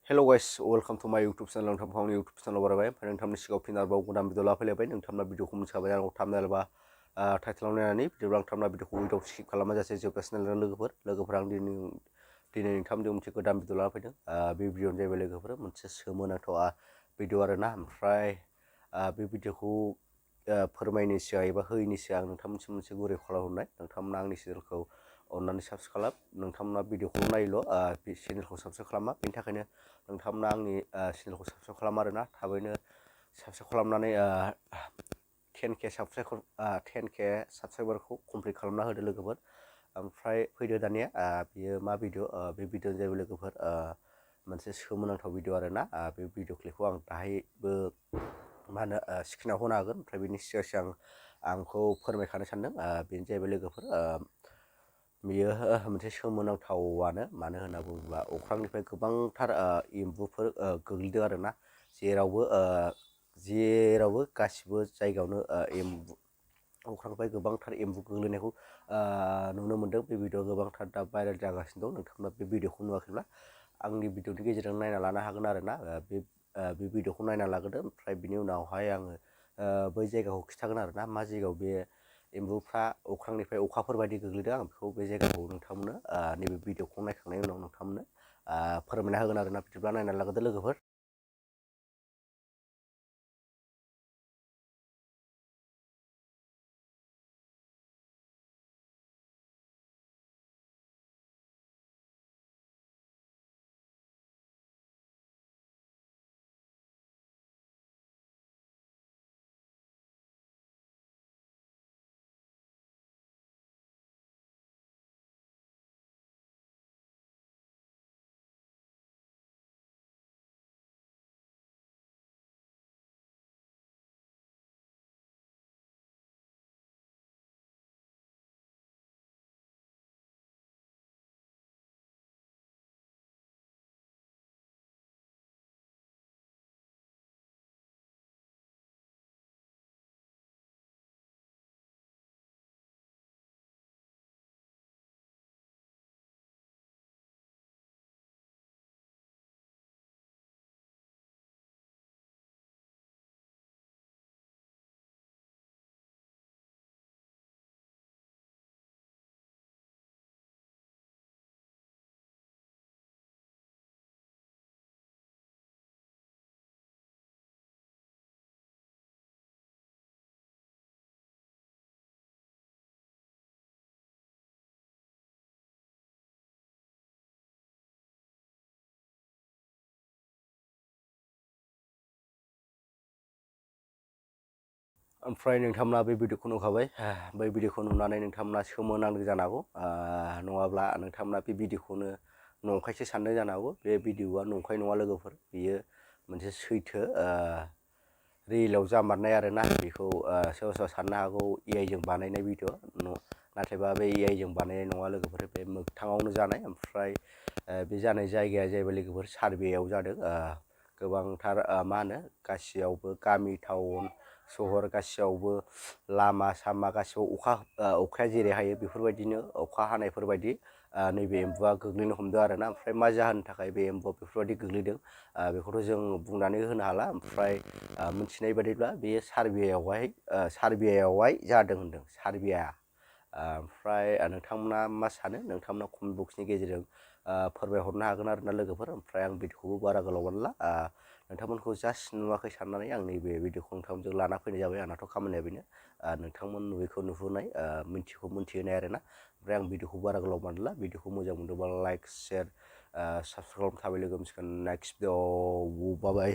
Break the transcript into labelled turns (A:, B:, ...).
A: Hello guys, welcome to my YouTube channel. नोंथांखौ आंनि YouTube channel बारायबाय ओमफ्राय नोंथांनि सिगाङाव फिन आरोबाव गोदान भिडिअ लाफैलायबाय नोंथांना भिडिअखौ मोनथिखाबाय आं थाम्बनेल बा टाइटेलाव नायनानै भिडिअ आं थाम्बनेल भिडिअखौ उइदाव स्किप खालामाजासे जोबगासिनो लोगोफोर आं दिनै नोंथांजों मोनसे गोदान भिडिअ लाना फैदों बे भिडिअआनो जाहैबाय लोगोफोर मोनसे सोमोनांथाव भिडिअ आरोना ओमफ्राय बे भिडिअखौ फोरमायनो सिगां एबा होयैनि सिगां नोंथांमोनसिम मोनसे गुरै खालामहरनाय नोंथांमोना आंनि चेनेलखौ अन्नानै साबस्क्राइब खालाम नोंथांमोना भिडिअखौ नायल' चेनेलखौ साबस्क्राइब खालामा बेनि थाखायनो नोंथांमोना आंनि चेनेलखौ साबस्क्राइब खालाम आरोना थाबैनो साबस्क्राइब खालामनानै 10K साबस्क्राइबारखौ कमप्लिट खालामना होदो लोगोफोर ओमफ्राय फैदो दानिया बेयो मा भिडिअ बे भिडिअआनो जाहैबाय लोगोफोर मोनसे सोमोनांथाव भिडिअ आरोना बे भिडिअ क्लिपखौ आं दाहायबो मा होनो स्क्रिनाव होनो हागोन ओमफ्राय बेनि सिगां आंखौ फोरमायखानो सानदों बेनो जाहैबाय लोगोफोर बेयो मोनसे सोमोनांथावानो मानो होनना बुङोब्ला अख्रांनिफ्राय गोबांथार एम्बुफोर गोग्लैदों आरोना जेरावबो गासिबो जायगायावनो अख्रांनिफ्राय गोबांथार एम्बु गोग्लैनायखौ नुनो मोन्दों बे भिडिअआ गोबांथार दा भाइरेल जागासिनो दं नोंथांमोना बे भिडिअखौ नुवाखैब्ला आंनि भिडिअनि गेजेरजों नायना लानो हागोन आरोना बे भिडिअखौ नायना लाग्रोदो ओमफ्राय बिनि उनावहाय आङो बै जायगाखौ खिन्थागोन आरोना मा जायगायाव बे एम्बुफ्रा अख्रांनिफ्राय अखाफोर बायदि गोग्लैदों आं बेखौ बे जायगाखौ नोंथांमोननो नैबे भिडिअखौ नायखांनायनि उनाव नोंथांमोननो फोरमायना होगोन आरोना बिदिब्ला नायना लाग्रोदो लोगोफोर ओमफ्राय नोंथांमोना बे भिडिअखौ नुखाबाय बै भिडिअखौ नुनानै नोंथांमोना सोमोनांदों जानो हागौ नङाब्ला नोंथांमोना बे भिडिअखौनो नंखायसो सानदों जानो हागौ बे भिडिअआ नंखाय नङा लोगोफोर बेयो मोनसे सैथो रियेलाव जामारनाय आरोना बेखौ सोरबा सोरबा साननो हागौ AI जों बानायनाय भिडिअ नाथायबा बे AI जों बानायनाय नङा लोगोफोर बे मोगथाङावनो जानाय ओमफ्राय बे जानाय जायगाया जाहैबाय लोगोफोर सार्भेयाव जादों गोबांथार मा होनो गासैयावबो गामि टाउन सहर गासैयावबो लामा सामा गासैयाव अखाया जेरै हायो बेफोरबायदिनो अखा हानायफोरबायदि नैबे एम्बुआ गोग्लैनो हमदों आरोना ओमफ्राय मा जाहोननि थाखाय बे एम्बुआ बेफोरबायदि गोग्लैदों बेखौथ' जों बुंनानै होनो हाला ओमफ्राय मिथिनाय बादिब्ला बेयो सार्भेयावहाय जादों होनदों सार्भेया ओमफ्राय नोंथांमोना मा सानो नोंथांमोना कमेन्ट बक्सनि गेजेरजों फोरमायहरनो हागोन आरोना लोगोफोर ओमफ्राय आं भिडिअखौबो बारा गोलाव बानायला नोंथांमोनखौ जास्ट नुवाखै साननानै आं नैबे भिडिअखौ नोंथांमोनजों लाना फैनाय जाबाय आंनाथ' खामानिया बेनो नोंथांमोन नुयैखौ नुहोनाय मिथियैखौ मिथिहोनाय आरोना ओमफ्राय आं भिडिअखौ बारा गोलाव बानायला भिडिअखौ मोजां मोनदोंबा लाइक शेयार साबस्क्राइब खालामना थाबाय लोगो मोनसिगोन नेक्स्ट भिडिअ बाय